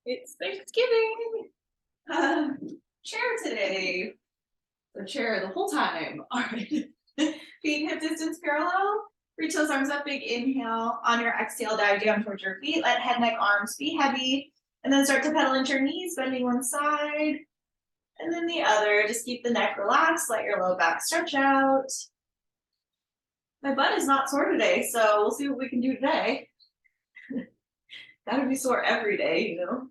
It's Thanksgiving. Um, Chair today. The chair the whole time. All right. Feet hip distance parallel. Reach those arms up, big inhale. On your exhale, dive down towards your feet. Let head, neck, arms be heavy. And then start to pedal into your knees, bending one side. And then the other. Just keep the neck relaxed. Let your low back stretch out. My butt is not sore today, so we'll see what we can do today. Gotta be sore every day, you know?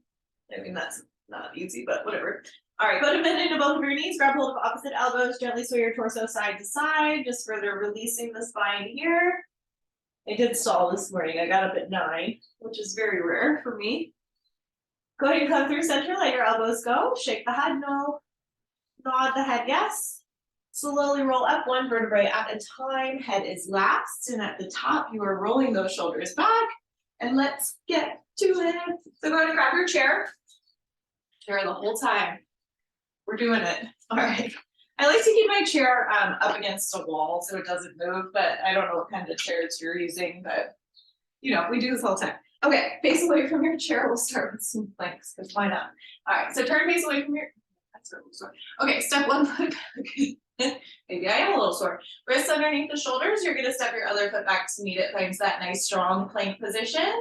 I mean, that's not easy, but whatever. All right, go to bend into both of your knees, grab hold of opposite elbows, gently sway your torso side to side, just further releasing the spine here. I did stall this morning. I got up at 9, which is very rare for me. Go ahead and come through center, let your elbows go. Shake the head, no. Nod the head, yes. Slowly roll up one vertebrae at a time. Head is last, and at the top, you are rolling those shoulders back. And let's get to it. So go ahead and grab your chair. Chair the whole time. We're doing it. All right. I like to keep my chair up against a wall so it doesn't move, but I don't know what kind of chairs you're using, but you know, we do this all the time. Okay, face away from your chair. We'll start with some planks, because why not? All right, so turn face away from your, that's really sore. Okay, step one foot back. Maybe I am a little sore. Wrists underneath the shoulders. You're gonna step your other foot back to meet it. Finds that nice strong plank position.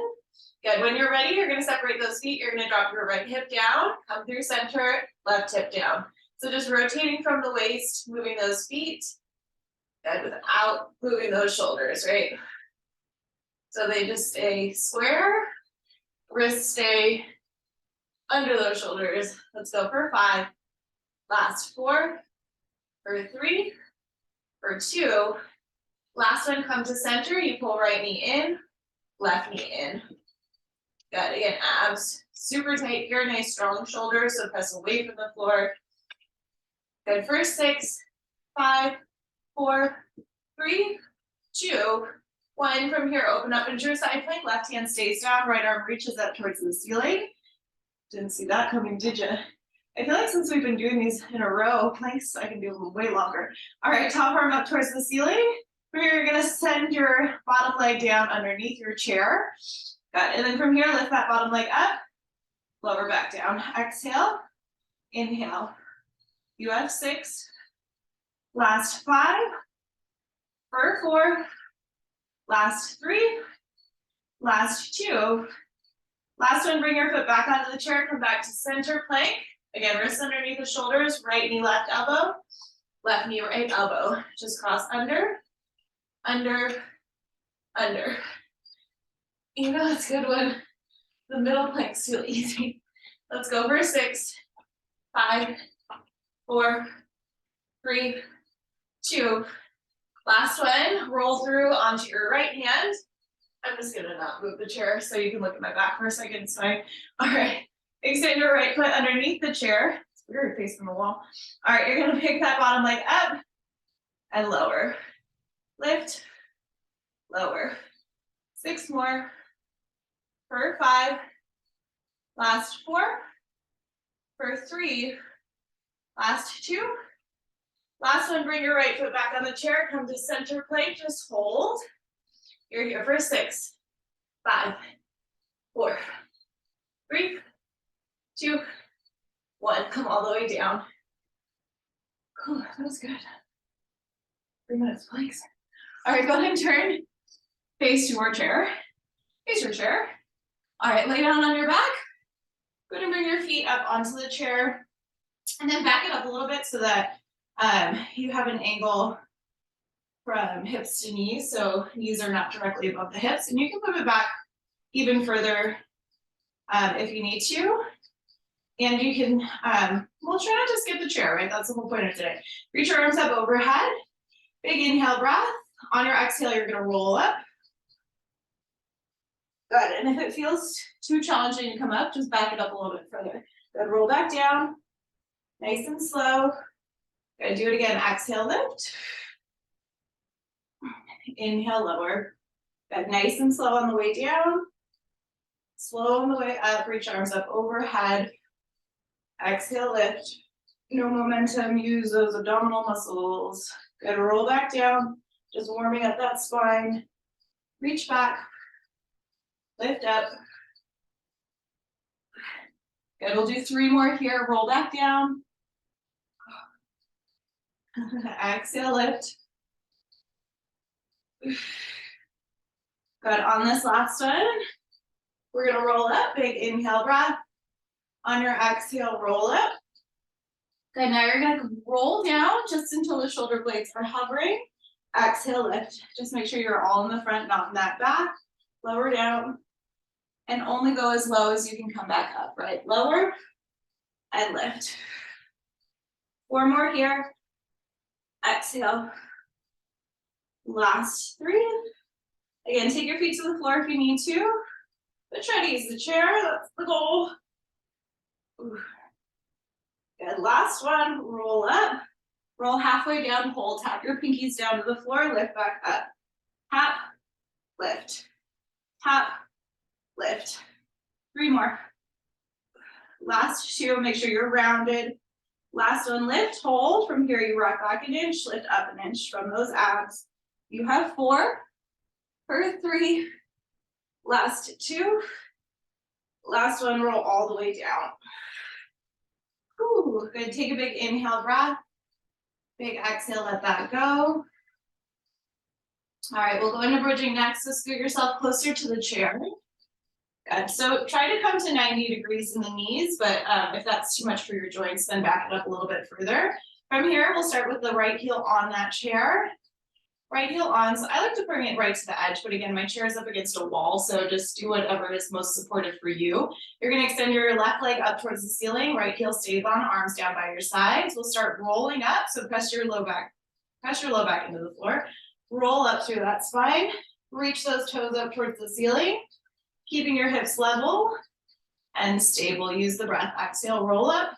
Good, when you're ready, you're gonna separate those feet. You're gonna drop your right hip down, come through center, left hip down. So just rotating from the waist, moving those feet. Good, without moving those shoulders, right? So they just stay square, wrists stay under those shoulders. Let's go for 5, last 4, for 3, for 2. Last one, come to center, you pull right knee in, left knee in. Good, again, abs super tight here, nice strong shoulders, so press away from the floor. Good, for 6, 5, 4, 3, 2, 1. From here, open up into your side plank, left hand stays down, right arm reaches up towards the ceiling. Didn't see that coming, did you? I feel like since we've been doing these in a row, planks, I can do them way longer. All right, top arm up towards the ceiling. From here, you're gonna send your bottom leg down underneath your chair. Good, and then from here, lift that bottom leg up, lower back down. Exhale, inhale. You have 6, last 5, for 4, last 3, last 2. Last one, bring your foot back onto the chair, come back to center plank. Again, wrists underneath the shoulders, right knee, left elbow, left knee, right elbow. Just cross under, under, under. You know, it's good when the middle planks feel easy. Let's go for 6, 5, 4, 3, 2. Last one, roll through onto your right hand. I'm just gonna not move the chair so you can look at my back for a second. It's fine. All right, extend your right foot underneath the chair. It's weird facing the wall. All right, you're gonna pick that bottom leg up and lower. Lift, lower. 6 more. For 5. Last 4. For 3. Last 2. Last one, bring your right foot back on the chair. Come to center plank, just hold. You're here for 6, 5, 4, 3, 2, 1. Come all the way down. Cool, that was good. 3 minutes planks. All right, go ahead and turn. Face your chair. Face your chair. All right, lay down on your back. Go ahead and bring your feet up onto the chair. And then back it up a little bit so that you have an angle from hips to knees, so knees are not directly above the hips, and you can move it back even further if you need to. And you can, we'll try not to skip the chair, right? That's the whole point of today. Reach your arms up overhead. Big inhale breath. On your exhale, you're gonna roll up. Good, and if it feels too challenging to come up, just back it up a little bit further. Good, roll back down. Nice and slow. Good, do it again. Exhale, lift. Inhale, lower. Good, nice and slow on the way down. Slow on the way up, reach arms up overhead. Exhale, lift. No momentum, use those abdominal muscles. Good, roll back down. Just warming up that spine. Reach back. Lift up. Good, we'll do 3 more here, roll back down. Exhale, lift. Good, on this last one, we're gonna roll up, big inhale breath. On your exhale, roll up. Good, now you're gonna roll down just until the shoulder blades are hovering. Exhale, lift. Just make sure you're all in the front, not in that back. Lower down, and only go as low as you can come back up, right? Lower, and lift. 4 more here. Exhale. Last 3. Again, take your feet to the floor if you need to, but try to use the chair, that's the goal. Ooh. Good, last one, roll up. Roll halfway down, hold, tap your pinkies down to the floor, lift back up. Tap, lift, tap, lift. 3 more. Last 2, make sure you're rounded. Last one, lift, hold. From here, you rock back an inch, lift up an inch from those abs. You have 4 for 3. Last 2. Last one, roll all the way down. Ooh, good, take a big inhale breath. Big exhale, let that go. All right, we'll go into bridging next, so scoot yourself closer to the chair. Good, so try to come to 90 degrees in the knees, but if that's too much for your joints, then back it up a little bit further. From here, we'll start with the right heel on that chair. Right heel on, so I like to bring it right to the edge, but again, my chair is up against a wall, so just do whatever is most supportive for you. You're gonna extend your left leg up towards the ceiling, right heel stays on, arms down by your sides. We'll start rolling up, so press your low back into the floor. Roll up through that spine, reach those toes up towards the ceiling, keeping your hips level and stable. Use the breath. Exhale, roll up.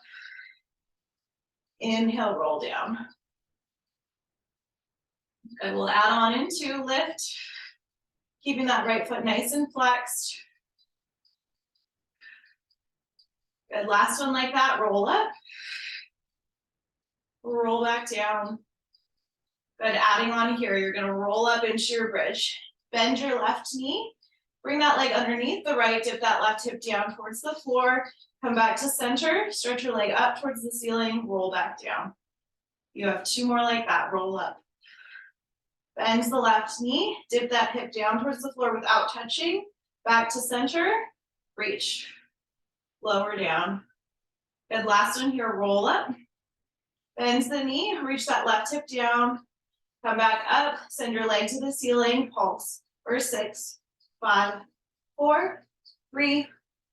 Inhale, roll down. Good, we'll add on into lift, keeping that right foot nice and flexed. Good, last one like that, roll up. Roll back down. Good, adding on here, you're gonna roll up into your bridge. Bend your left knee, bring that leg underneath the right, dip that left hip down towards the floor, come back to center, stretch your leg up towards the ceiling, roll back down. You have 2 more like that, roll up. Bend the left knee, dip that hip down towards the floor without touching, back to center, reach, lower down. Good, last one here, roll up. Bend the knee, reach that left hip down, come back up, send your leg to the ceiling, pulse for 6, 5, 4, 3,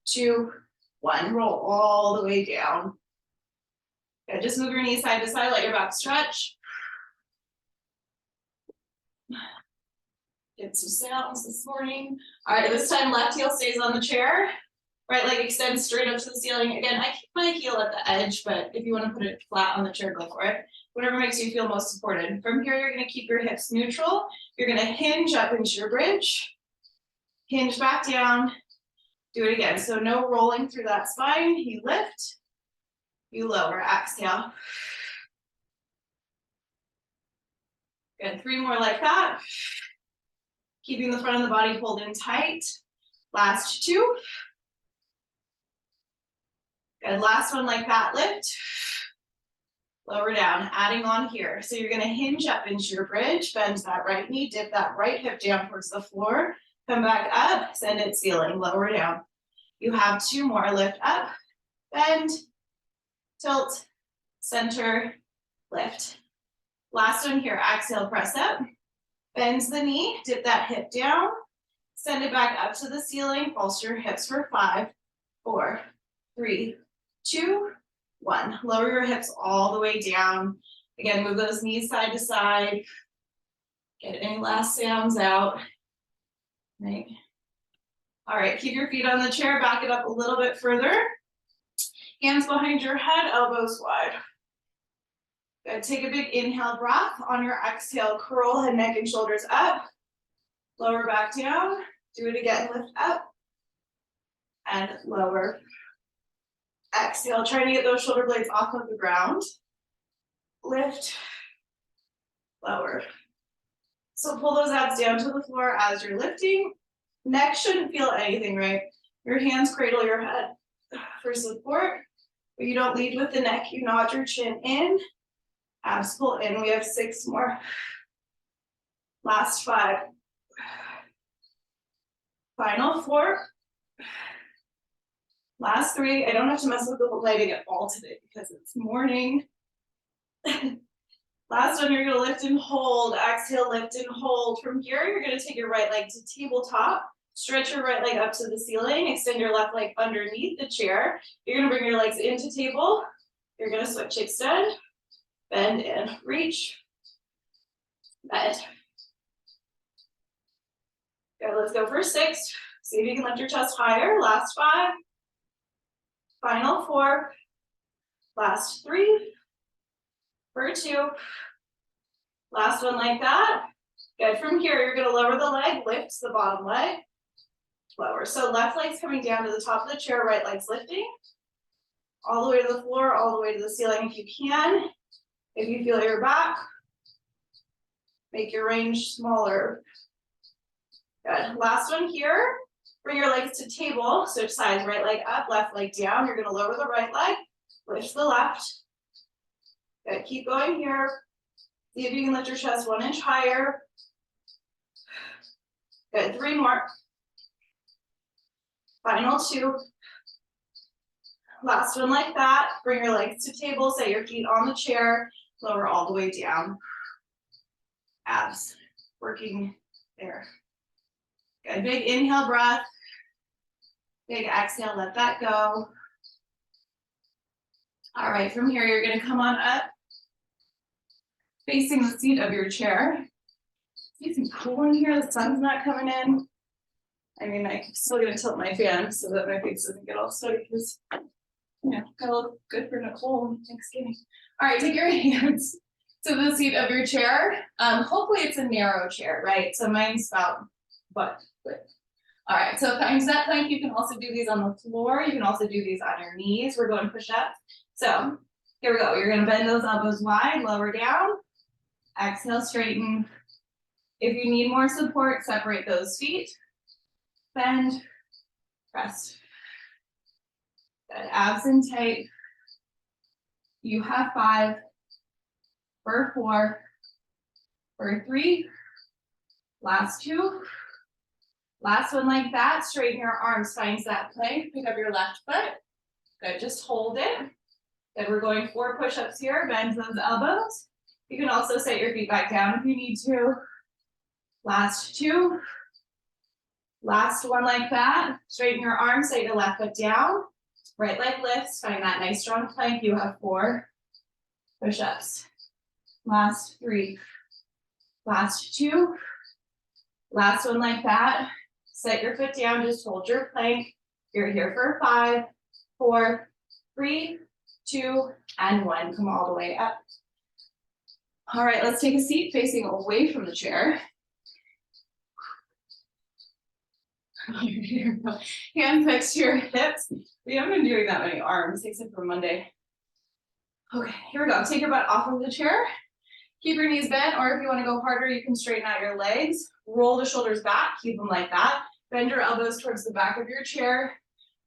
2, 1. Roll all the way down. Good, just move your knees side to side, let your back stretch. Get some sounds this morning. All right, this time left heel stays on the chair. Right leg extends straight up to the ceiling. Again, I keep my heel at the edge, but if you want to put it flat on the chair, go for it. Whatever makes you feel most supported. From here, you're going to keep your hips neutral. You're going to hinge up into your bridge. Hinge back down. Do it again. So no rolling through that spine. You lift. You lower. Exhale. Good. 3 more like that. Keeping the front of the body pulled in tight. Last 2. Good, last one like that, lift. Lower down, adding on here. So you're gonna hinge up into your bridge, bend that right knee, dip that right hip down towards the floor, come back up, send it ceiling, lower down. You have 2 more, lift up, bend, tilt, center, lift. Last one here, exhale, press up, bend the knee, dip that hip down, send it back up to the ceiling, pulse your hips for 5, 4, 3, 2, 1. Lower your hips all the way down. Again, move those knees side to side. Get any last sounds out. Right. All right, keep your feet on the chair, back it up a little bit further. Hands behind your head, elbows wide. Good, take a big inhale breath. On your exhale, curl head, neck, and shoulders up. Lower back down. Do it again, lift up. And lower. Exhale, trying to get those shoulder blades off of the ground. Lift, lower. So pull those abs down to the floor as you're lifting. Neck shouldn't feel anything, right? Your hands cradle your head. for support. But you don't lead with the neck, you nod your chin in, abs pull in. We have 6 more. Last 5. Final 4. Last 3. I don't have to mess with the lighting at all today because it's morning. Last one, you're gonna lift and hold. Exhale, lift and hold. From here, you're gonna take your right leg to tabletop. Stretch your right leg up to the ceiling. Extend your left leg underneath the chair. You're gonna bring your legs into table. You're gonna switch, extend, bend in, reach, bend. Good, let's go for 6. See if you can lift your chest higher. Last 5. Final 4. Last 3. For 2. Last one like that. Good, from here, you're gonna lower the leg, lift the bottom leg, lower. So left leg's coming down to the top of the chair, right leg's lifting. All the way to the floor, all the way to the ceiling if you can. If you feel your back, make your range smaller. Good, last one here. Bring your legs to table, switch sides, right leg up, left leg down. You're gonna lower the right leg, lift the left. Good, keep going here. See if you can lift your chest 1 inch higher. Good, 3 more. Final 2. Last one like that. Bring your legs to table, set your feet on the chair, lower all the way down. Abs working there. Good, big inhale breath. Big exhale, let that go. All right, from here, you're gonna come on up, facing the seat of your chair. It's nice and cool in here, the sun's not coming in. I mean, I'm still gonna tilt my fan so that my face doesn't get all sweaty because, you know, gotta look good for Nicole on Thanksgiving. All right, take your hands to the seat of your chair. Hopefully it's a narrow chair, right? So mine's about butt width. All right, so find that plank. You can also do these on the floor. You can also do these on your knees. We're going push-ups. So here we go. You're gonna bend those elbows wide, lower down. Exhale, straighten. If you need more support, separate those feet. Bend, rest. Good, abs in tight. You have 5, for 4, for 3, last 2. Last one like that, straighten your arms, finds that plank, pick up your left foot. Good, just hold it. Good, we're going 4 push-ups here, bend those elbows. You can also set your feet back down if you need to. Last 2. Last one like that. Straighten your arms, set your left foot down. Right leg lifts, find that nice strong plank. You have 4 push-ups. Last 3. Last 2. Last one like that. Set your foot down, just hold your plank. You're here for 5, 4, 3, 2, and 1. Come all the way up. All right, let's take a seat facing away from the chair. Hands next to your hips. We haven't been doing that many arms except for Monday. Okay, here we go. Take your butt off of the chair. Keep your knees bent, or if you want to go harder, you can straighten out your legs. Roll the shoulders back, keep them like that. Bend your elbows towards the back of your chair.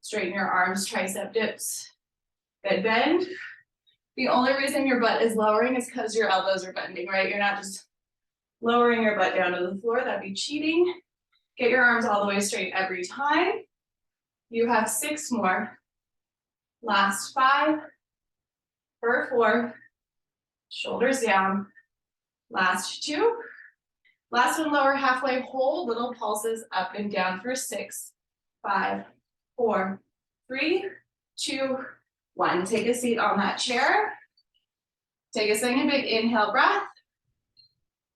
Straighten your arms, tricep dips. Good, bend. The only reason your butt is lowering is because your elbows are bending, right? You're not just lowering your butt down to the floor, that'd be cheating. Get your arms all the way straight every time. You have 6 more. Last 5, for 4, shoulders down. Last 2. Last one, lower halfway, hold, little pulses up and down for 6, 5, 4, 3, 2, 1. Take a seat on that chair. Take a second, big inhale breath.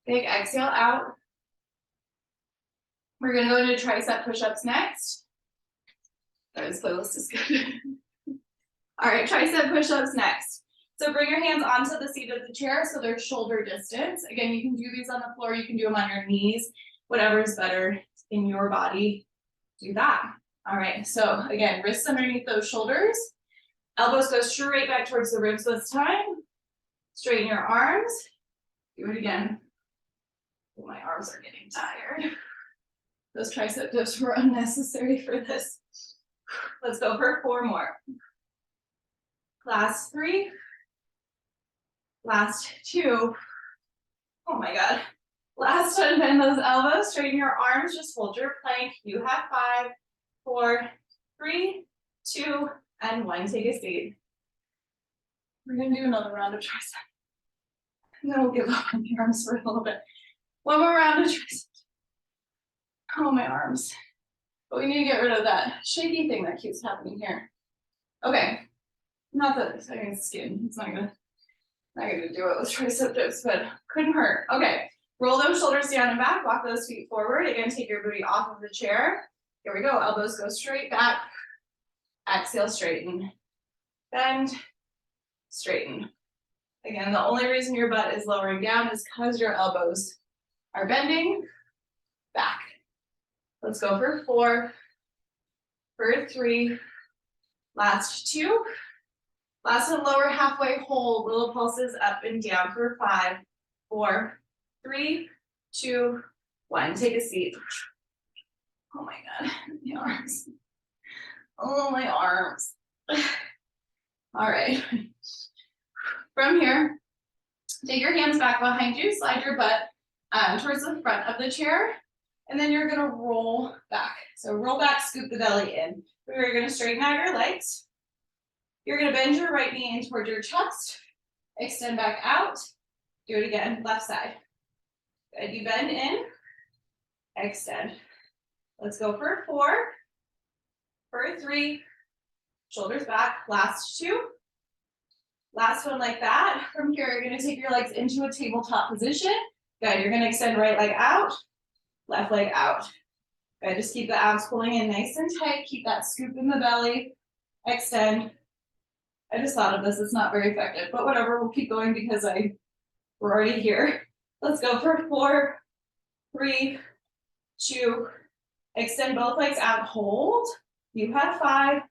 Big exhale out. We're gonna go into tricep push-ups next. This playlist is good. All right, tricep push-ups next. So bring your hands onto the seat of the chair so they're shoulder distance. Again, you can do these on the floor, you can do them on your knees, whatever is better in your body, do that. All right, so again, wrists underneath those shoulders. Elbows go straight back towards the ribs this time. Straighten your arms. Do it again. Oh, my arms are getting tired. Those tricep dips were unnecessary for this. Let's go for 4 more. Last 3. Last 2. Oh my God. Last one, bend those elbows, straighten your arms, just hold your plank. You have 5, 4, 3, 2, and 1. Take a seat. We're gonna do another round of tricep. And then we'll give up on the arms for a little bit. One more round of tricep. Oh, my arms. But we need to get rid of that shaky thing that keeps happening here. Okay. Not that it's skin. It's not gonna do it with tricep dips, but couldn't hurt. Okay. Roll those shoulders down and back, walk those feet forward. Again, take your booty off of the chair. Here we go, elbows go straight back. Exhale, straighten. Bend, straighten. Again, the only reason your butt is lowering down is because your elbows are bending back. Let's go for 4, for 3, last 2. Last one, lower halfway, hold, little pulses up and down for 5, 4, 3, 2, 1. Take a seat. Oh my God, my arms. Oh, my arms. All right. From here, take your hands back behind you, slide your butt towards the front of the chair, and then you're gonna roll back. So roll back, scoop the belly in. We're gonna straighten out your legs. You're gonna bend your right knee in toward your chest, extend back out. Do it again, left side. Good, you bend in, extend. Let's go for 4, for 3, shoulders back, last 2. Last one like that. From here, you're gonna take your legs into a tabletop position. Good, you're gonna extend right leg out, left leg out. Good, just keep the abs pulling in nice and tight. Keep that scoop in the belly, extend. I just thought of this, it's not very effective, but whatever, we'll keep going because we're already here. Let's go for 4, 3, 2, extend both legs out, hold. You have 5,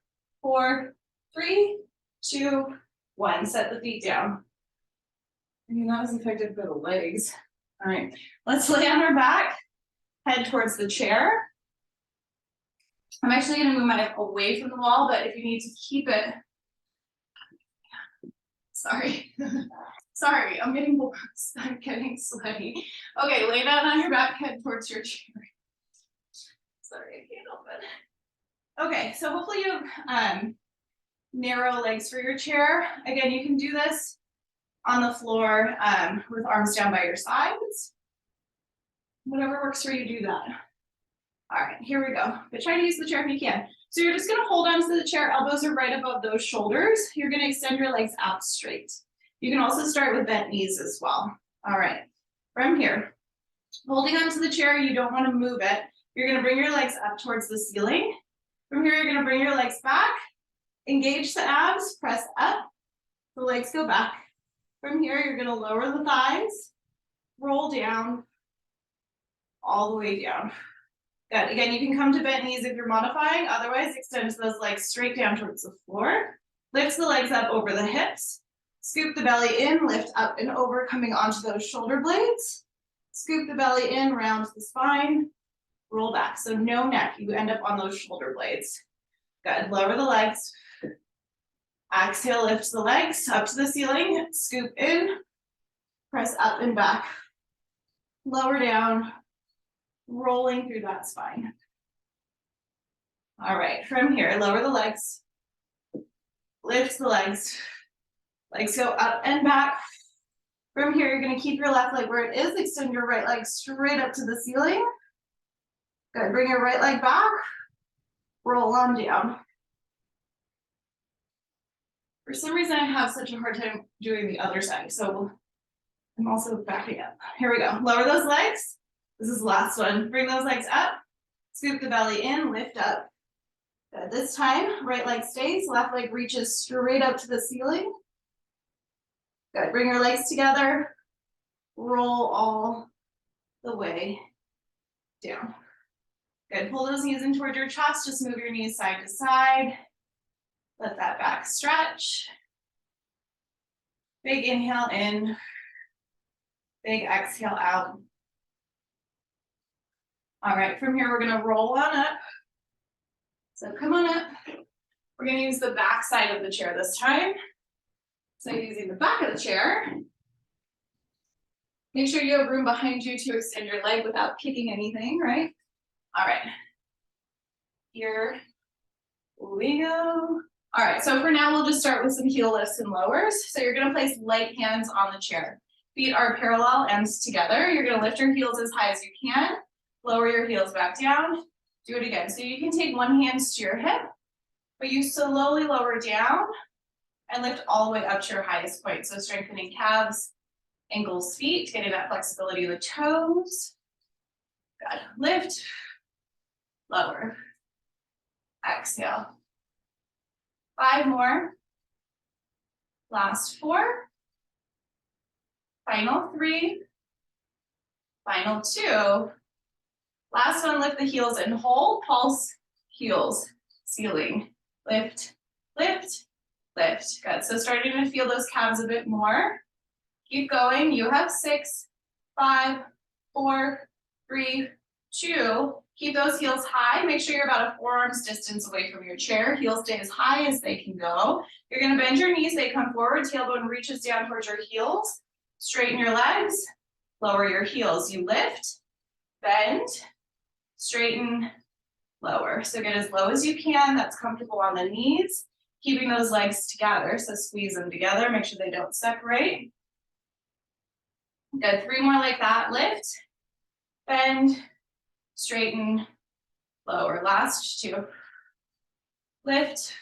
4, 3, 2, 1. Set the feet down. I mean, not as effective for the legs. All right, let's lay on our back, head towards the chair. I'm actually gonna move my hip away from the wall, but if you need to keep it, sorry. Sorry, I'm getting sweaty. Okay, lay down on your back, head towards your chair. Sorry, I can't help it. Okay, so hopefully you have narrow legs for your chair. Again, you can do this on the floor with arms down by your sides. Whatever works for you, do that. All right, here we go. But try to use the chair if you can. So you're just gonna hold on to the chair, elbows are right above those shoulders. You're gonna extend your legs out straight. You can also start with bent knees as well. All right, from here, holding onto the chair, you don't wanna move it. You're gonna bring your legs up towards the ceiling. From here, you're gonna bring your legs back, engage the abs, press up, the legs go back. From here, you're gonna lower the thighs, roll down, all the way down. Good, again, you can come to bent knees if you're modifying, otherwise extend those legs straight down towards the floor. Lift the legs up over the hips, scoop the belly in, lift up and over, coming onto those shoulder blades. Scoop the belly in, round the spine, roll back. So no neck, you end up on those shoulder blades. Good, lower the legs. Exhale, lift the legs up to the ceiling, scoop in, press up and back. Lower down, rolling through that spine. All right, from here, lower the legs, lift the legs go up and back. From here, you're gonna keep your left leg where it is, extend your right leg straight up to the ceiling. Good, bring your right leg back, roll on down. For some reason, I have such a hard time doing the other side, so I'm also backing up. Here we go, lower those legs. This is the last one. Bring those legs up, scoop the belly in, lift up. Good. This time, right leg stays, left leg reaches straight up to the ceiling. Good, bring your legs together, roll all the way down. Good, pull those knees in toward your chest, just move your knees side to side. Let that back stretch. Big inhale in, big exhale out. All right, from here, we're gonna roll on up. So come on up, gonna use the back side of the chair this time. So using the back of the chair. Make sure you have room behind you to extend your leg without kicking anything, right? All right. Here we go. All right, so for now, we'll just start with some heel lifts and lowers. So you're gonna place light hands on the chair. Feet are parallel, ends together. You're gonna lift your heels as high as you can. Lower your heels back down. Do it again. So you can take one hand to your hip, but you slowly lower down and lift all the way up to your highest point. So strengthening calves, ankles, feet, getting that flexibility of the toes. Good. Lift, lower, exhale. 5 more. Last 4. Final 3. Final 2. Last one, lift the heels and hold. Pulse, heels, ceiling. Lift, lift, lift. Good. So starting to feel those calves a bit more. Keep going. You have 6, 5, 4, 3, 2. Keep those heels high. Make sure you're about a forearm's distance away from your chair. Heels stay as high as they can go. You're going to bend your knees. They come forward. Tailbone reaches down towards your heels. Straighten your legs. Lower your heels. You lift, bend, straighten, lower. So get as low as you can. That's comfortable on the knees. Keeping those legs together. So squeeze them together. Make sure they don't separate. Good. 3 more like that. Lift, bend, straighten, lower. Last 2. Lift.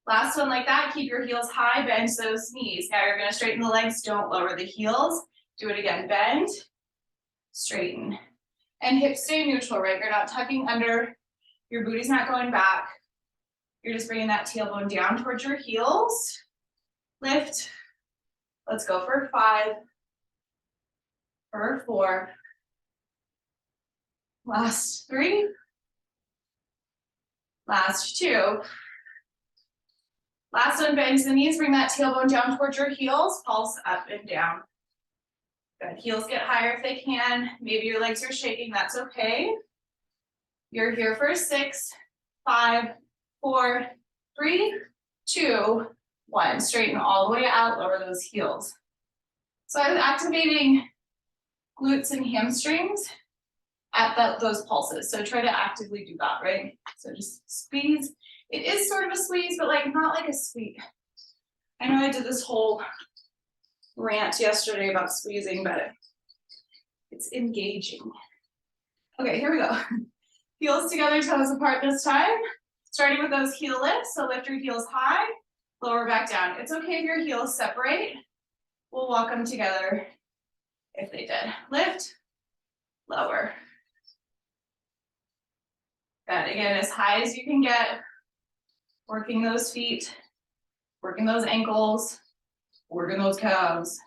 Last one like that. Keep your heels high, bend those knees. Now you're going to straighten the legs. Don't lower the heels. Do it again. Bend, straighten. And hips stay neutral, right? You're not tucking under. Your booty's not going back. You're just bringing that tailbone down towards your heels. Lift. Let's go for 5. For 4. Last 3. Last 2. Last one, bend the knees, bring that tailbone down towards your heels, pulse up and down. Good, heels get higher if they can. Maybe your legs are shaking, that's okay. You're here for 6, 5, 4, 3, 2, 1. Straighten all the way out, lower those heels. So I was activating glutes and hamstrings at those pulses. So try to actively do that, right? So just squeeze. It is sort of a squeeze, but like not like a squeeze. I know I did this whole rant yesterday about squeezing, but it's engaging. Okay, here we go. Heels together, toes apart this time. Starting with those heel lifts. So lift your heels high, lower back down. It's okay if your heels separate. We'll walk them together if they did. Lift, lower. Good. Again, as high as you can get. Working those feet, working those ankles, working those calves.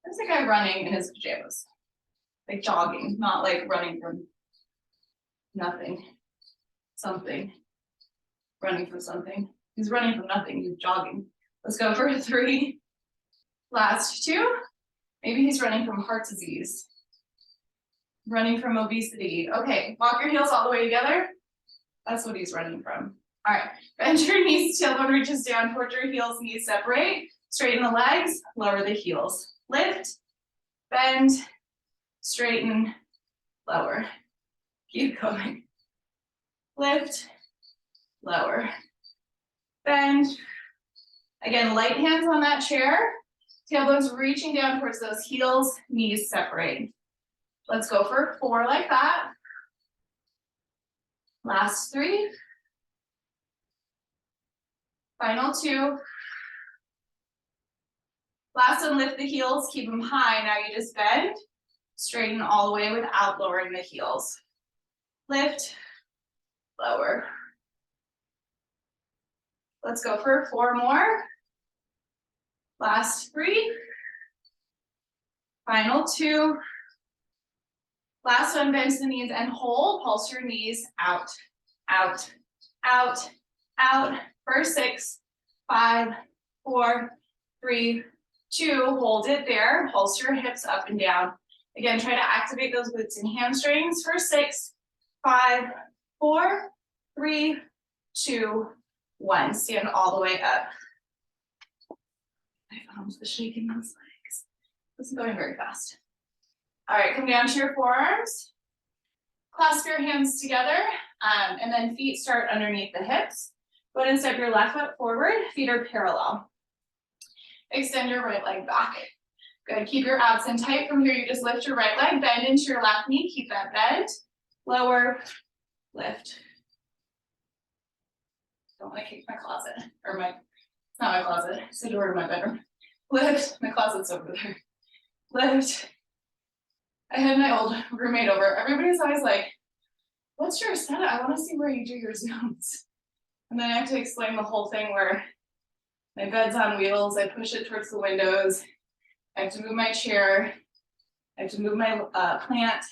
There's a guy running in his pajamas, like jogging, not like running from nothing, something, running from something. He's running from nothing, he's jogging. Let's go for 3. Last 2. Maybe he's running from heart disease, running from obesity. Okay, walk your heels all the way together. That's what he's running from. All right, bend your knees, tailbone reaches down towards your heels, knees separate. Straighten the legs, lower the heels. Lift, bend, straighten, lower. Keep going. Lift, lower, bend. Again, light hands on that chair. Tailbone's reaching down towards those heels, knees separate. Let's go for 4 like that. Last 3. Final 2. Last one, lift the heels, keep them high. Now you just bend, straighten all the way without lowering the heels. Lift, lower. Let's go for 4 more. Last 3. Final 2. Last one, bend the knees and hold. Pulse your knees out, out, out, out. For 6, 5, 4, 3, 2. Hold it there. Pulse your hips up and down. Again, try to activate those glutes and hamstrings for 6, 5, 4, 3, 2, 1. Stand all the way up. My palms are shaking those legs. This is going very fast. All right, come down to your forearms. Clasp your hands together, and then feet start underneath the hips. Go ahead and step your left foot forward, feet are parallel. Extend your right leg back. Good, keep your abs in tight. From here, you just lift your right leg, bend into your left knee, keep that bend. Lower, lift. Don't want to kick my closet, or my, it's not my closet, it's the door to my bedroom. Lift, my closet's over there. Lift. I had my old roommate over. Everybody's always like, what's your setup? I want to see where you do your Zooms. And then I have to explain the whole thing where my bed's on wheels, I push it towards the windows, I have to move my chair, I have to move my plant,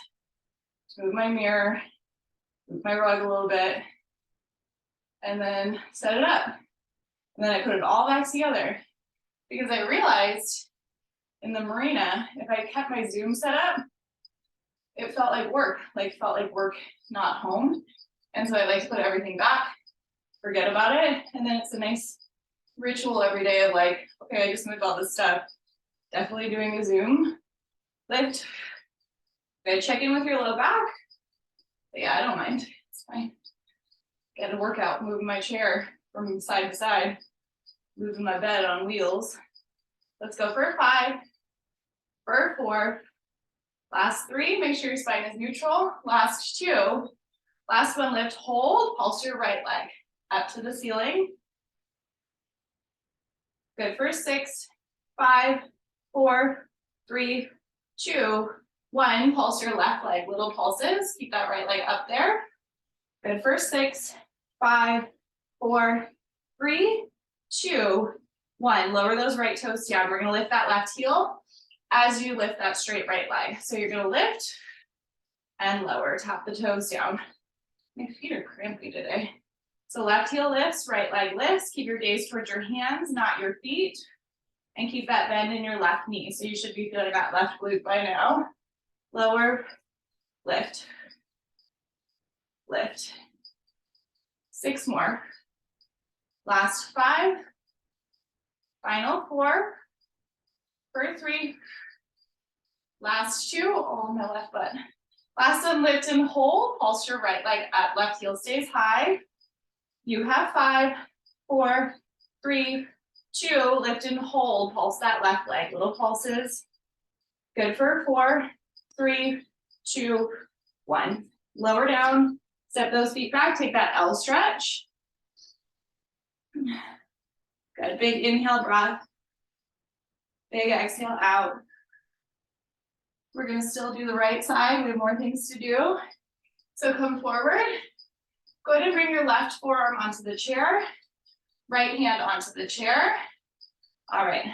to move my mirror, move my rug a little bit, and then set it up. And then I put it all back together because I realized in the marina, if I kept my Zoom set up, it felt like work, not home. And so I like to put everything back, forget about it, and then it's a nice ritual every day of like, okay, I just moved all this stuff. Definitely doing a Zoom. Lift. Okay, check in with your low back. But yeah, I don't mind. It's fine. Get a workout, moving my chair from side to side, moving my bed on wheels. Let's go for 5, for 4. Last 3, make sure your spine is neutral. Last 2, last one, lift, hold, pulse your right leg up to the ceiling. Good for 6, 5, 4, 3, 2, 1. Pulse your left leg, little pulses. Keep that right leg up there. Good for 6, 5, 4, 3, 2, 1. Lower those right toes down. We're gonna lift that left heel as you lift that straight right leg. So you're gonna lift and lower, tap the toes down. My feet are crampy today. So left heel lifts, right leg lifts. Keep your gaze towards your hands, not your feet. And keep that bend in your left knee. So you should be feeling that left glute by now. Lower, lift, lift. 6 more. Last 5. Final 4. For 3. Last 2. Oh, my left butt. Last one, lift and hold. Pulse your right leg up. Left heel stays high. You have 5, 4, 3, 2. Lift and hold. Pulse that left leg. Little pulses. Good for 4, 3, 2, 1. Lower down. Step those feet back. Take that L stretch. Good. Big inhale, breath. Big exhale out. We're going to still do the right side. We have more things to do. So come forward. Go ahead and bring your left forearm onto the chair. Right hand onto the chair. All right.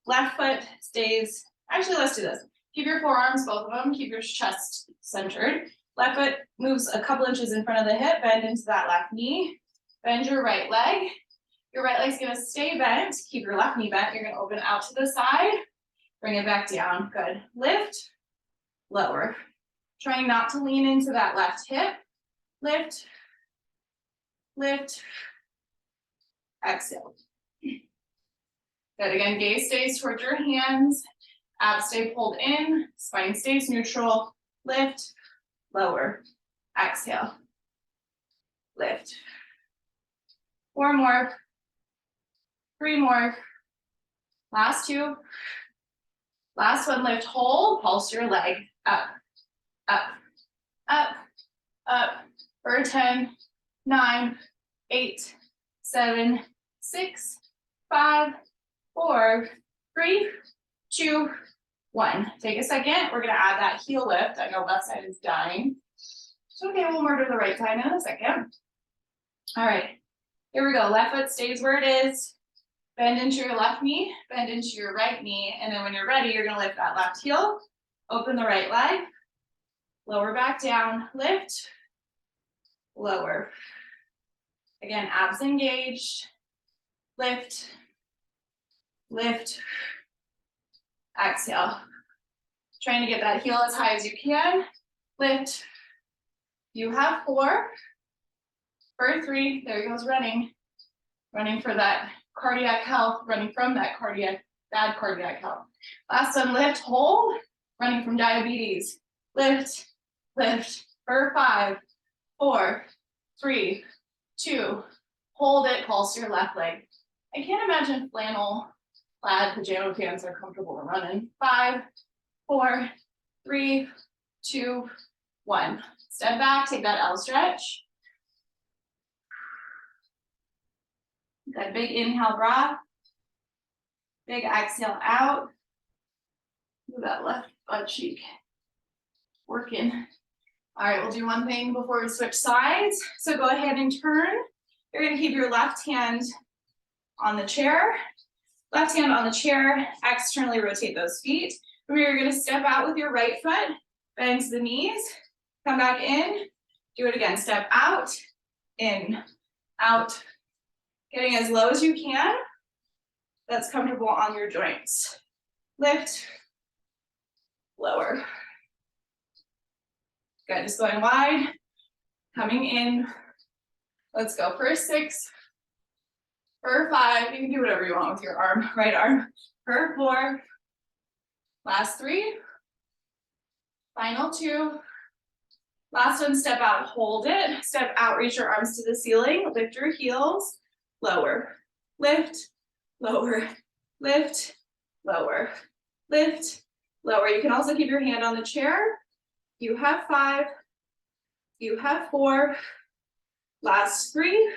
Left foot stays. Actually, let's do this. Keep your forearms, both of them. Keep your chest centered. Left foot moves a couple inches in front of the hip. Bend into that left knee. Bend your right leg. Your right leg's going to stay bent. Keep your left knee bent. You're going to open out to the side. Bring it back down. Good. Lift, lower. Trying not to lean into that left hip. Lift, lift, exhale. Good. Again, gaze stays towards your hands. Abs stay pulled in. Spine stays neutral. Lift, lower, exhale. Lift. 4 more. 3 more. Last 2. Last one, lift, hold, pulse your leg up, up, up, up for 10, 9, 8, 7, 6, 5, 4, 3, 2, 1. Take a second. We're going to add that heel lift. I know left side is dying. It's okay. We'll murder the right side in a second. All right. Here we go. Left foot stays where it is. Bend into your left knee, bend into your right knee, and then when you're ready, you're gonna lift that left heel, open the right leg, lower back down, lift, lower. Again, abs engaged, lift, lift, exhale. Trying to get that heel as high as you can, lift. You have 4, For 3, there he goes running. Running for that cardiac health, running from that bad cardiac health. Last one, lift, hold, running from diabetes. Lift, lift, for 5, 4, 3, 2, hold it, pulse your left leg. I can't imagine flannel plaid pajama pants are comfortable to run in. 5, 4, 3, 2, 1. Step back, take that L stretch. Good, big inhale, breath. Big exhale out. Move that left butt cheek. Working. All right, we'll do one thing before we switch sides. So go ahead and turn. You're gonna keep your left hand on the chair. Left hand on the chair, externally rotate those feet. From here, you're gonna step out with your right foot, bend to the knees, come back in, do it again. Step out, in, out. Getting as low as you can. That's comfortable on your joints. Lift, lower. Good, just going wide, coming in. Let's go for 6, for 5, you can do whatever you want with your arm, right arm. For 4, last 3, final 2. Last one, step out, hold it. Step out, reach your arms to the ceiling, lift your heels, lower, lift, lower, lift, lower, lift, lower. You can also keep your hand on the chair. You have 5, you have 4, last 3,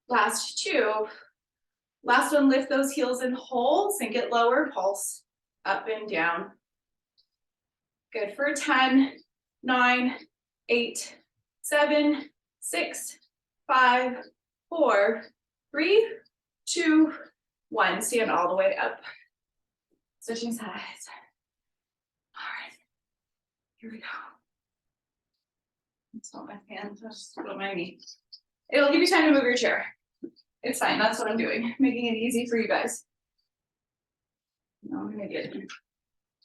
last 2, last one, lift those heels and hold, sink it lower, pulse up and down. Good for 10, 9, 8, 7, 6, 5, 4, 3, 2, 1. Stand all the way up. Switching sides. All right, here we go. It's not my hand, just put on my knee. It'll give you time to move your chair. It's fine, that's what I'm doing, making it easy for you guys. Now I'm gonna get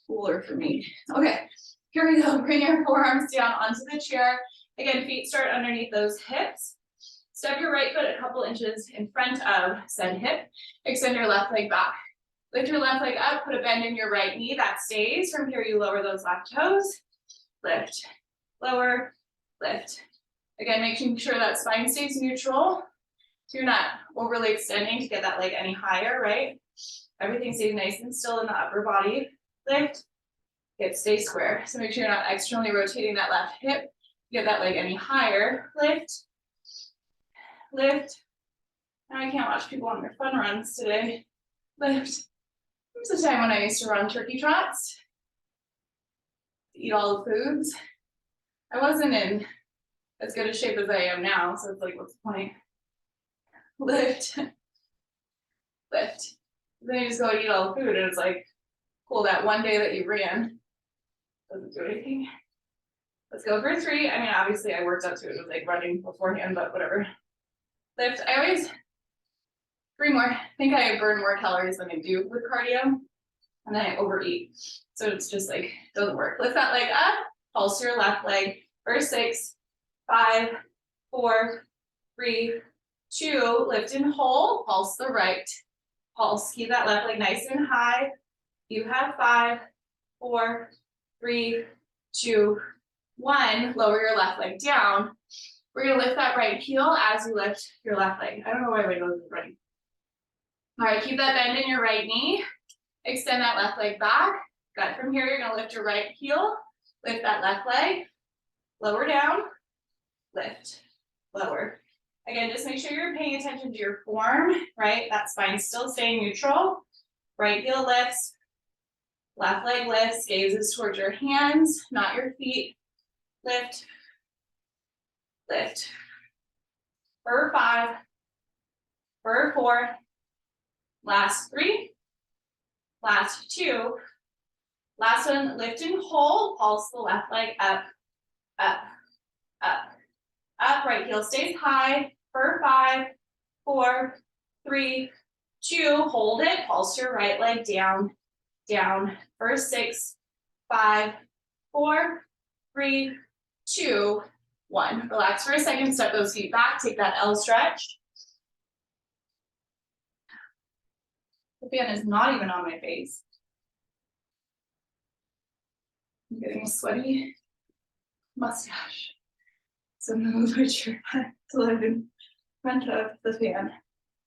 cooler for me. Okay, here we go. Bring your forearms down onto the chair. Again, feet start underneath those hips. Step your right foot a couple inches in front of said hip. Extend your left leg back. Lift your left leg up, put a bend in your right knee. That stays. From here, you lower those left toes. Lift, lower, lift. Again, making sure that spine stays neutral. So you're not overly extending to get that leg any higher, right? Everything stays nice and still in the upper body. Lift, hips stay square. So make sure you're not externally rotating that left hip. Get that leg any higher. Lift, lift. Now I can't watch people on their fun runs today. Lift. There's a time when I used to run turkey trots. Eat all the foods. I wasn't in as good a shape as I am now, so it's like, what's the point? Lift, lift. Then you just go eat all the food, and it's like, cool, that one day that you ran doesn't do anything. Let's go for 3. I mean, obviously I worked up to it with like running beforehand, but whatever. Lift. I always 3 more. I think I burn more calories than I do with cardio, and then I overeat. So it's just like, doesn't work. Lift that leg up, pulse your left leg for 6, 5, 4, 3, 2, lift and hold, pulse the right. Pulse, keep that left leg nice and high. You have 5, 4, 3, 2, 1. Lower your left leg down. We're gonna lift that right heel as you lift your left leg. I don't know why my nose is running. All right, keep that bend in your right knee. Extend that left leg back. Good. From here, you're gonna lift your right heel, lift that left leg, lower down, lift, lower. Again, just make sure you're paying attention to your form, right? That spine's still staying neutral. Right heel lifts, left leg lifts, gazes towards your hands, not your feet. Lift, lift. For 5, for 4, last 3, last 2, last one, lift and hold, pulse the left leg up, up, up, up, right heel stays high, for 5, 4, 3, 2, hold it, pulse your right leg down, down, for 6, 5, 4, 3, 2, 1. Relax for a second, step those feet back, take that L stretch. The fan is not even on my face. I'm getting a sweaty mustache. So I'm gonna move my chair back to live in front of the fan.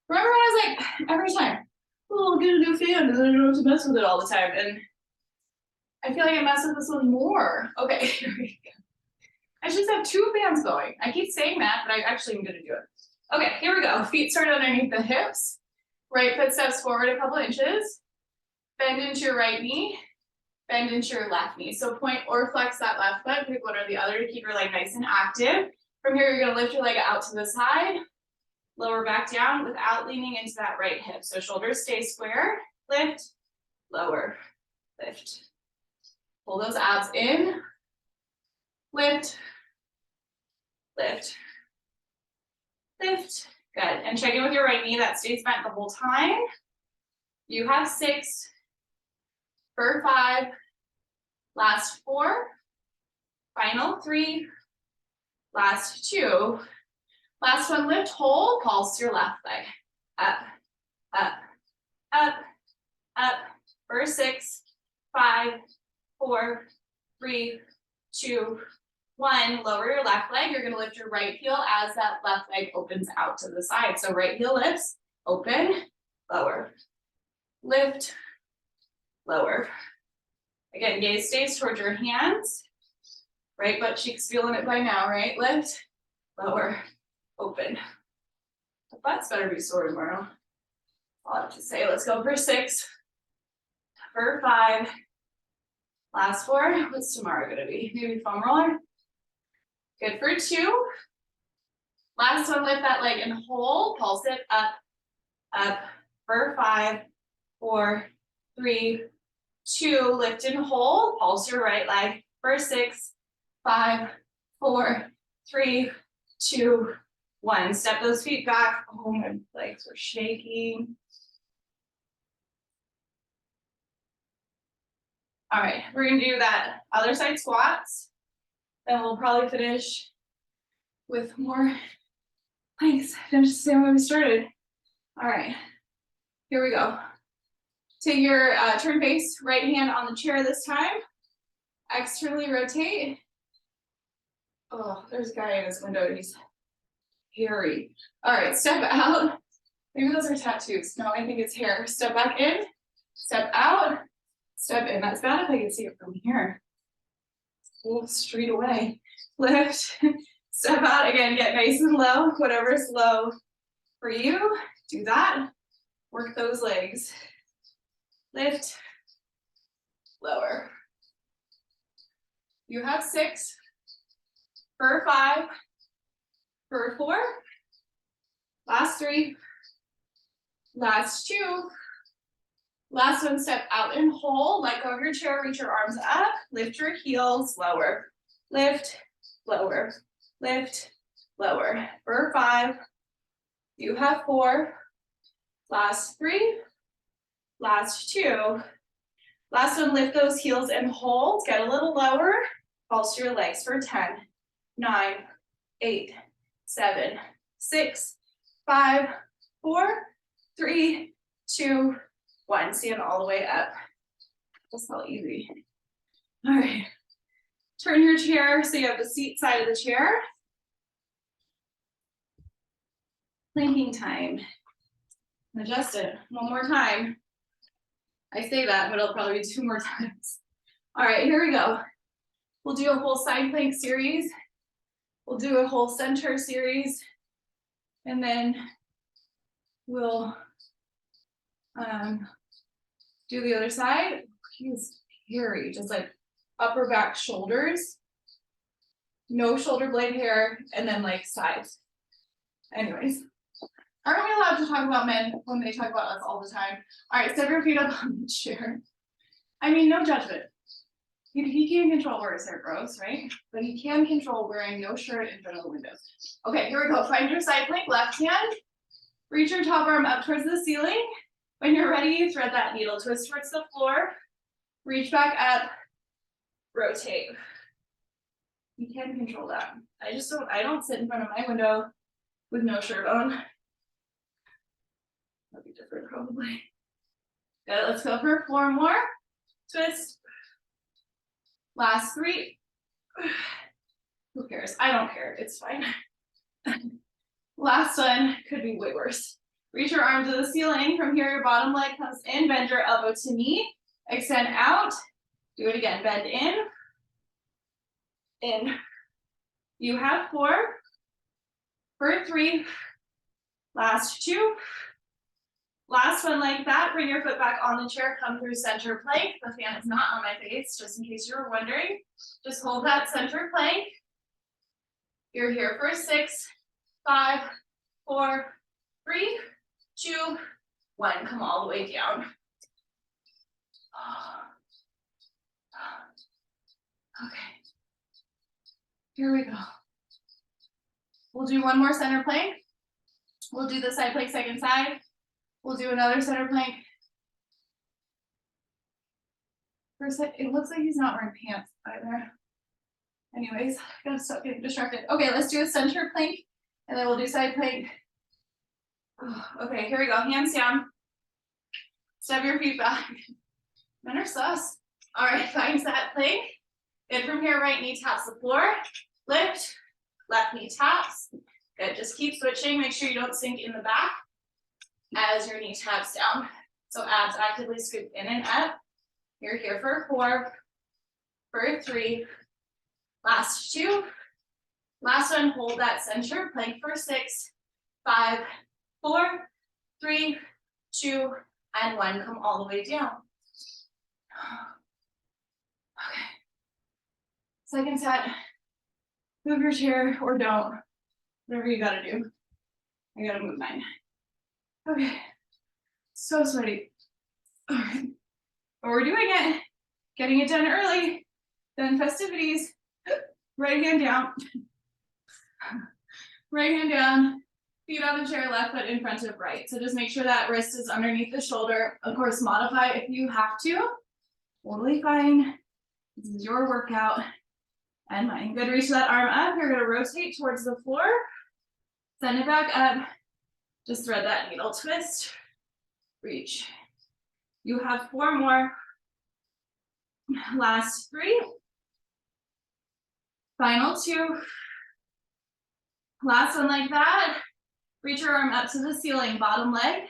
Remember when I was like, every time, oh, I'll get a new fan and then I don't have to mess with it all the time. And I feel like I mess with this one more. Okay, here we go. I should have 2 fans going. I keep saying that, but I actually am gonna do it. Okay, here we go. Feet start underneath the hips. Right foot steps forward a couple inches. Bend into your right knee. Bend into your left knee. So point or flex that left foot, pick one or the other to keep your leg nice and active. From here, you're gonna lift your leg out to the side, lower back down without leaning into that right hip. So shoulders stay square, lift, lower, lift. Pull those abs in, lift, lift, lift. Good, and check in with your right knee that stays bent the whole time. You have 6, for 5, last 4, final 3, last 2, last one, lift, hold, pulse your left leg, up, up, up, up, for 6, 5, 4, 3, 2, 1, lower your left leg. You're gonna lift your right heel as that left leg opens out to the side. So right heel lifts, open, lower, lift, lower. Again, gaze stays towards your hands. Right butt cheeks feeling it by now, right? Lift, lower, open. The butt's better be sore tomorrow. I'll have to say, let's go for 6, for 5, last 4. What's tomorrow gonna be? Maybe foam roller? Good for 2. Last one, lift that leg and hold, pulse it up, up, for 5, 4, 3, 2, lift and hold, pulse your right leg, for 6, 5, 4, 3, 2, 1. Step those feet back. Oh, my legs are shaking. All right, we're gonna do that other side squats. Then we'll probably finish with more planks. Finish the same way we started. All right, here we go. Take your turn face, right hand on the chair this time. Externally rotate. Oh, there's a guy in his window. He's hairy. All right, step out. Maybe those are tattoos. No, I think it's hair. Step back in, step out, step in. That's bad if I can see it from here. Full street away. Lift, step out again, get nice and low. Whatever's low for you, do that. Work those legs. Lift, lower. You have 6, for 5, for 4, last 3, last 2, last one, step out and hold, let go of your chair, reach your arms up, lift your heels, lower, lift, lower, lift, lower. For 5, you have 4, last 3, last 2, last one, lift those heels and hold, get a little lower, pulse your legs for 10, 9, 8, 7, 6, 5, 4, 3, 2, 1. Stand all the way up. Just felt easy. All right. Turn your chair so you have the seat side of the chair. Planking time. Adjust it one more time. I say that, but it'll probably be 2 more times. All right, here we go. We'll do a whole side plank series. We'll do a whole center series. And then we'll do the other side. He's hairy, just like upper back shoulders. No shoulder blade hair, and then like sides. Anyways, aren't we allowed to talk about men when they talk about us all the time? All right, step your feet up on the chair. I mean, no judgment. He can't control where his hair grows, right? But he can control wearing no shirt in front of the windows. Okay, here we go. Find your side plank, left hand. Reach your top arm up towards the ceiling. When you're ready, thread that needle, twist towards the floor. Reach back up, rotate. You can control that. I don't sit in front of my window with no shirt on. That'd be different probably. Good, let's go for 4 more. Twist. Last 3. Who cares? I don't care, it's fine. Last one could be way worse. Reach your arm to the ceiling. From here, your bottom leg comes in, bend your elbow to knee, extend out. Do it again, bend in. You have 4, for 3, last 2. Last one like that, bring your foot back on the chair, come through center plank. The fan is not on my face, just in case you were wondering. Just hold that center plank. You're here for 6, 5, 4, 3, 2, 1. Come all the way down. Okay. Here we go. We'll do 1 more center plank. We'll do the side plank second side. We'll do another center plank. First, it looks like he's not wearing pants either. Anyways, gotta stop getting distracted. Okay, let's do a center plank, and then we'll do side plank. Okay, here we go. Hands down. Step your feet back. Men are sus. All right, find that plank. And from here, right knee taps the floor. Lift, left knee taps. Good, just keep switching. Make sure you don't sink in the back as your knee taps down. So abs actively scoop in and up. You're here for 4, for 3, last 2. Last one, hold that center plank for 6, 5, 4, 3, 2, and 1. Come all the way down. Okay. Second set. Move your chair or don't. Whatever you gotta do. I gotta move mine. Okay. So sweaty. All right. But we're doing it. Getting it done early. Done festivities. Right hand down. Right hand down. Feet on the chair, left foot in front of right. So just make sure that wrist is underneath the shoulder. Of course, modify if you have to. Totally fine. This is your workout and mine. Good, reach that arm up. You're gonna rotate towards the floor. Send it back up. Just thread that needle, twist, reach. You have 4 more. Last 3. Final 2. Last one like that. Reach your arm up to the ceiling, bottom leg.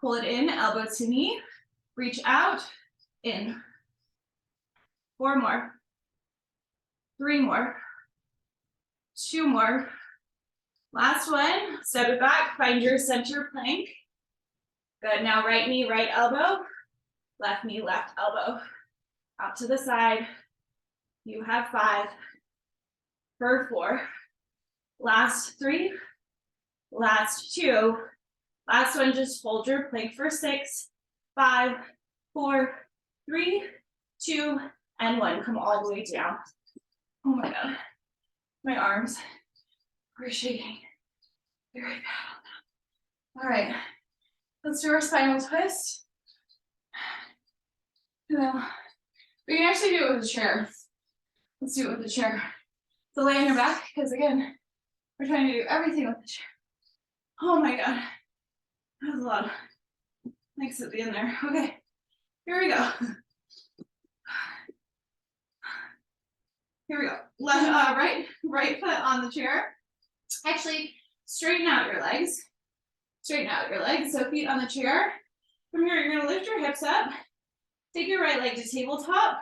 Pull it in, elbow to knee. Reach out, in. 4 more. 3 more. 2 more. Last one, step it back, find your center plank. Good, now right knee, right elbow. Left knee, left elbow. Out to the side. You have 5. For 4. Last 3. Last 2. Last one, just hold your plank for 6, 5, 4, 3, 2, and 1. Come all the way down. Oh my God. My arms are shaking very bad. All right. Let's do our spinal twist. No. We can actually do it with a chair. Let's do it with the chair. So lay on your back, because again, we're trying to do everything with the chair. Oh my God. That was a lot. Thanks at the end there. Okay, here we go. Here we go. Left, right foot on the chair. Actually, straighten out your legs. Straighten out your legs. So feet on the chair. From here, you're gonna lift your hips up. Take your right leg to tabletop.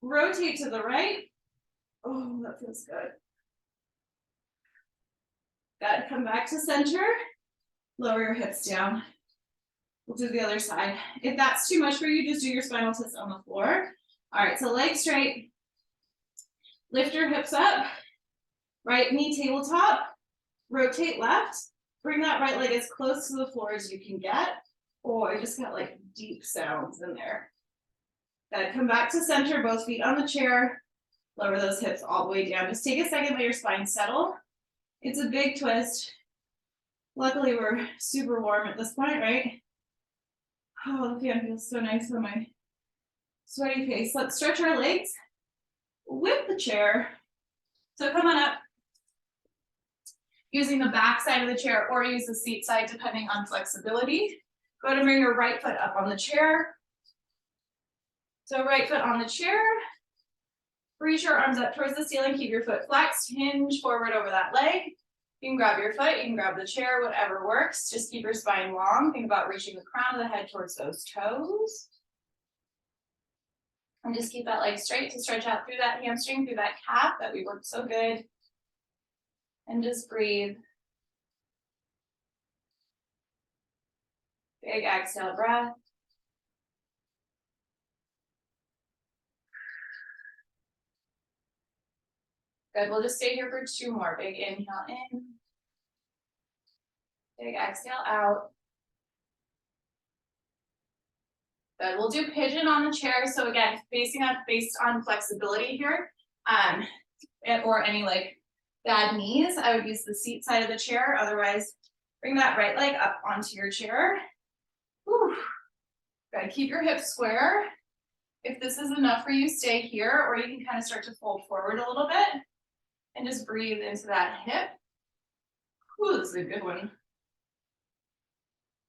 Rotate to the right. Oh, that feels good. Good, come back to center. Lower your hips down. We'll do the other side. If that's too much for you, just do your spinal twist on the floor. All right, so legs straight. Lift your hips up. Right knee tabletop. Rotate left. Bring that right leg as close to the floor as you can get. Oh, I just got like deep sounds in there. Good, come back to center, both feet on the chair. Lower those hips all the way down. Just take a second, let your spine settle. It's a big twist. Luckily, we're super warm at this point, right? Oh, the fan feels so nice on my sweaty face. Let's stretch our legs with the chair. So come on up. Using the back side of the chair or use the seat side depending on flexibility. Go ahead and bring your right foot up on the chair. So right foot on the chair. Reach your arms up towards the ceiling, keep your foot flexed, hinge forward over that leg. You can grab your foot, you can grab the chair, whatever works. Just keep your spine long. Think about reaching the crown of the head towards those toes. And just keep that leg straight to stretch out through that hamstring, through that calf that we worked so good. And just breathe. Big exhale breath. Good, we'll just stay here for 2 more. Big inhale in. Big exhale out. Good, we'll do pigeon on the chair. So again, based on flexibility here, or any like bad knees, I would use the seat side of the chair. Otherwise, bring that right leg up onto your chair. Whew. Good, keep your hips square. If this is enough for you, stay here, or you can kind of start to fold forward a little bit and just breathe into that hip. Ooh, this is a good one.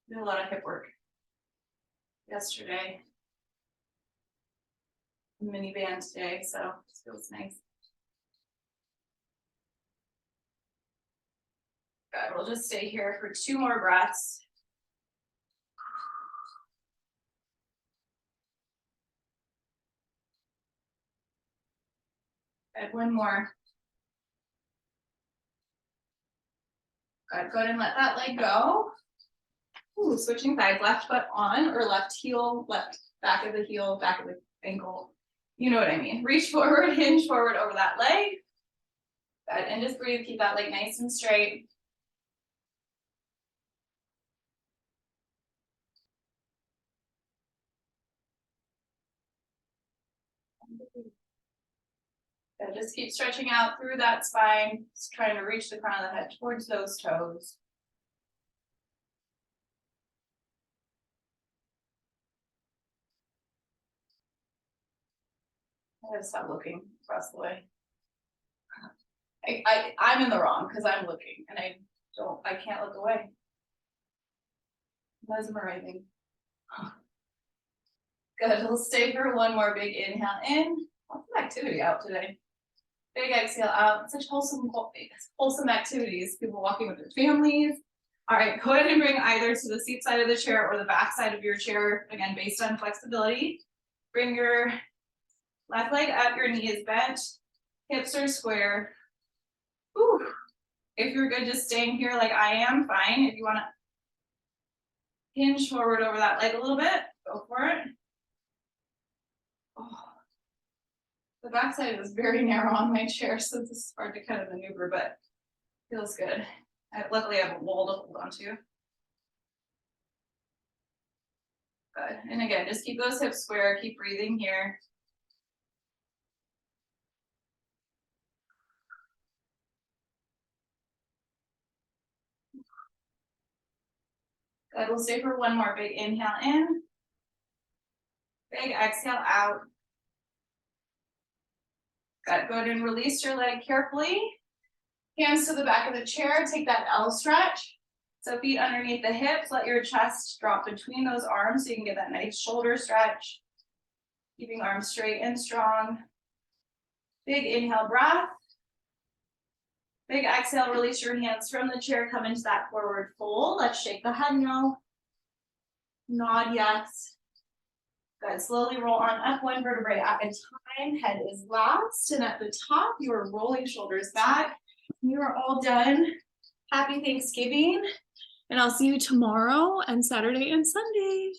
Did a lot of hip work yesterday. Mini band today, so it feels nice. Good, we'll just stay here for 2 more breaths. Good, 1 more. Good, go ahead and let that leg go. Ooh, switching sides, left foot on or left heel, left back of the heel, back of the ankle. You know what I mean. Reach forward, hinge forward over that leg. Good, and just breathe, keep that leg nice and straight. Good, just keep stretching out through that spine, just trying to reach the crown of the head towards those toes. I gotta stop looking across the way. I'm in the wrong because I'm looking and I can't look away. Mesmerizing. Good, we'll stay for 1 more big inhale in. Lots of activity out today. Big exhale out. Such wholesome activities. People walking with their families. All right, go ahead and bring either to the seat side of the chair or the back side of your chair, again, based on flexibility. Bring your left leg up, your knee is bent, hips are square. Whew. If you're good just staying here like I am, fine. If you want to hinge forward over that leg a little bit, go for it. Oh. The backside is very narrow on my chair, so this is hard to kind of maneuver, but feels good. Luckily, I have a wall to hold on to. Good, and again, just keep those hips square, keep breathing here. Good, we'll stay for 1 more big inhale in. Big exhale out. Good, go ahead and release your leg carefully. Hands to the back of the chair, take that L stretch. So feet underneath the hips, let your chest drop between those arms so you can get that nice shoulder stretch. Keeping arms straight and strong. Big inhale breath. Big exhale, release your hands from the chair, come into that forward fold. Let's shake the head no. Nod yes. Good, slowly roll on up 1 vertebrae at a time. Head is last, and at the top, you are rolling shoulders back. You are all done. Happy Thanksgiving, and I'll see you tomorrow and Saturday and Sunday.